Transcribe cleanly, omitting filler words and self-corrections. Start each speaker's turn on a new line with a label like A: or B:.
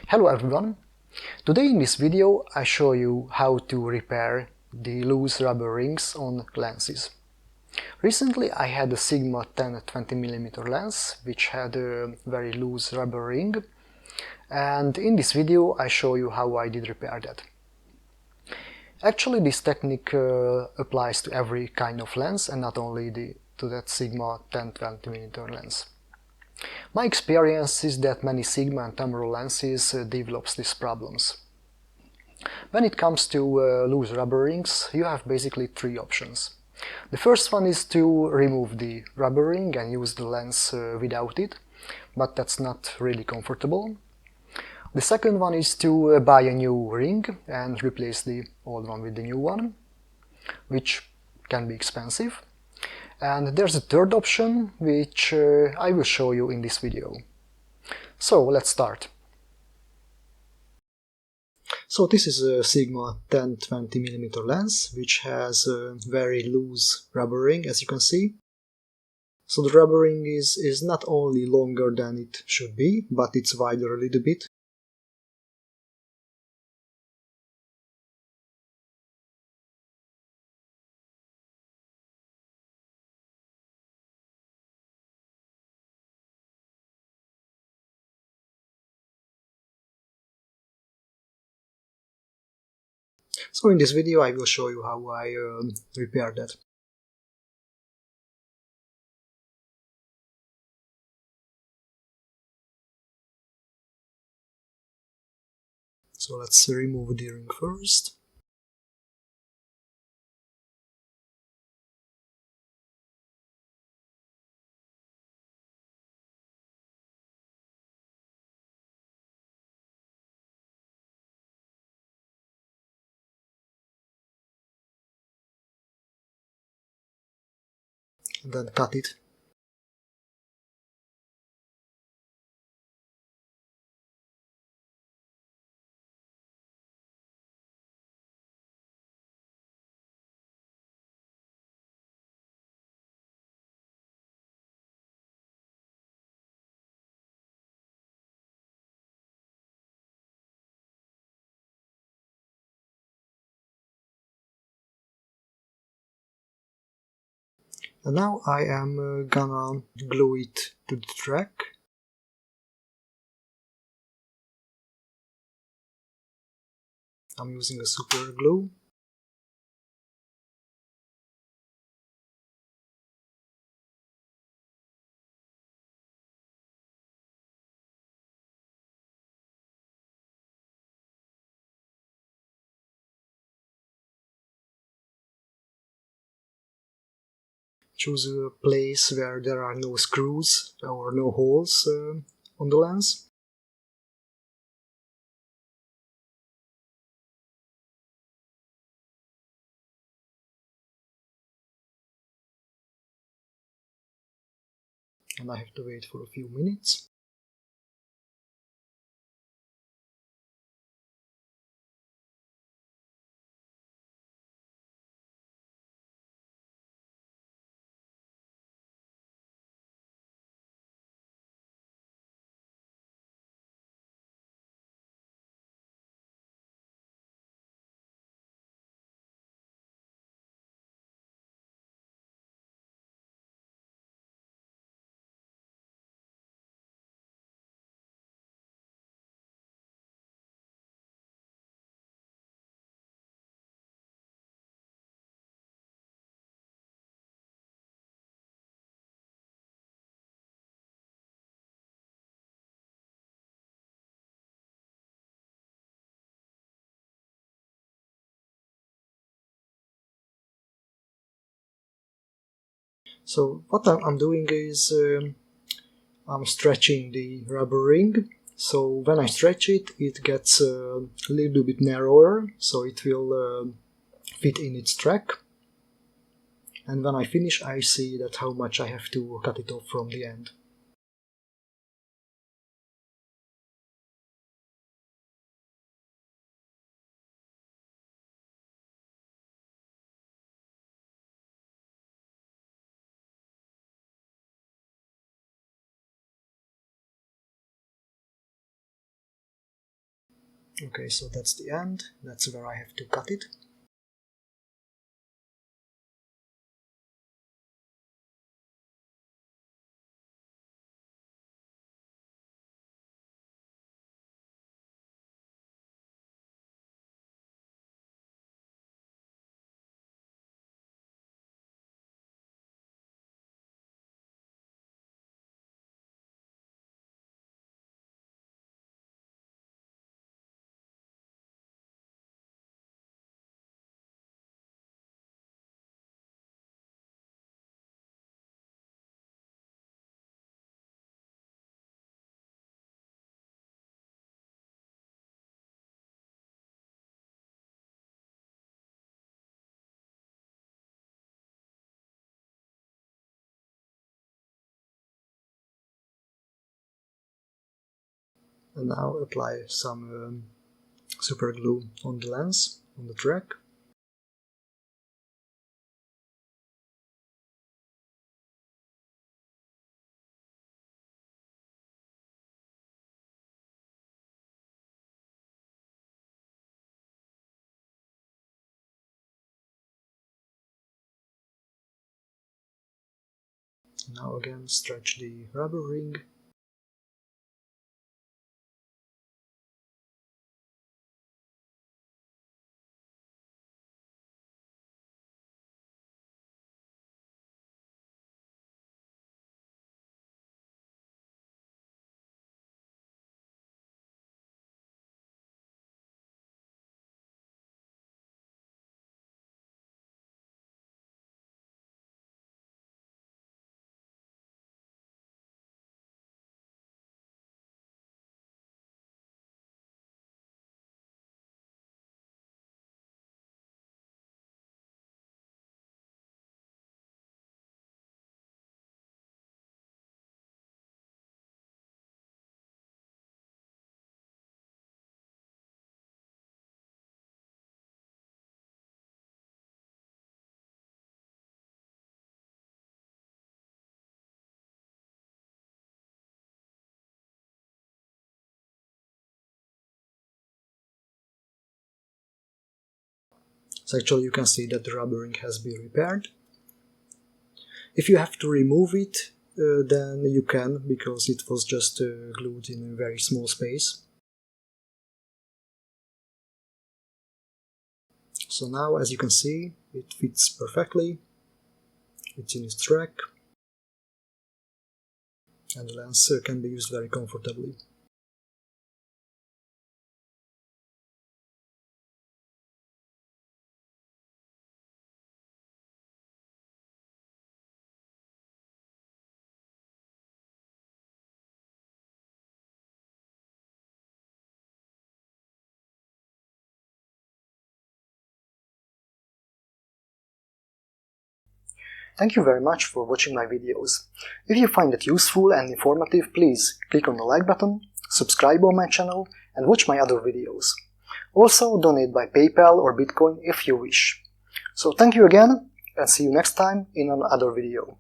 A: Hello everyone! Today in this video I show you how to repair the loose rubber rings on lenses. Recently I had a Sigma 10-20mm lens which had a very loose rubber ring, and in this video I show you how I did repair that. Actually this technique applies to every kind of lens and not only to that Sigma 10-20mm lens. My experience is that many Sigma and temporal lenses develops these problems. When it comes to loose rubber rings, you have basically three options. The first one is to remove the rubber ring and use the lens without it, but that's not really comfortable. The second one is to buy a new ring and replace the old one with the new one, which can be expensive. And there's a third option, which I will show you in this video. So let's start. So this is a Sigma 10-20mm lens, which has a very loose rubber ring, as you can see. So the rubber ring is not only longer than it should be, but it's wider a little bit. So in this video I will show you how I repair that. So let's remove the ring first. And then cut it. And now I am gonna glue it to the track. I'm using a super glue. Choose a place where there are no screws or no holes on the lens. And I have to wait for a few minutes. So what I'm doing is I'm stretching the rubber ring. So when I stretch it, it gets a little bit narrower, so it will fit in its track. And when I finish, I see that how much I have to cut it off from the end. Okay, so that's the end. That's where I have to cut it. And now apply some super glue on the lens, on the track. Now again stretch the rubber ring. So actually you can see that the rubber ring has been repaired. If you have to remove it, then you can, because it was just glued in a very small space. So now, as you can see, it fits perfectly. It's in its track, and the lens can be used very comfortably. Thank you very much for watching my videos. If you find it useful and informative, please click on the like button, subscribe on my channel, and watch my other videos. Also, donate by PayPal or Bitcoin if you wish. So thank you again, and see you next time in another video.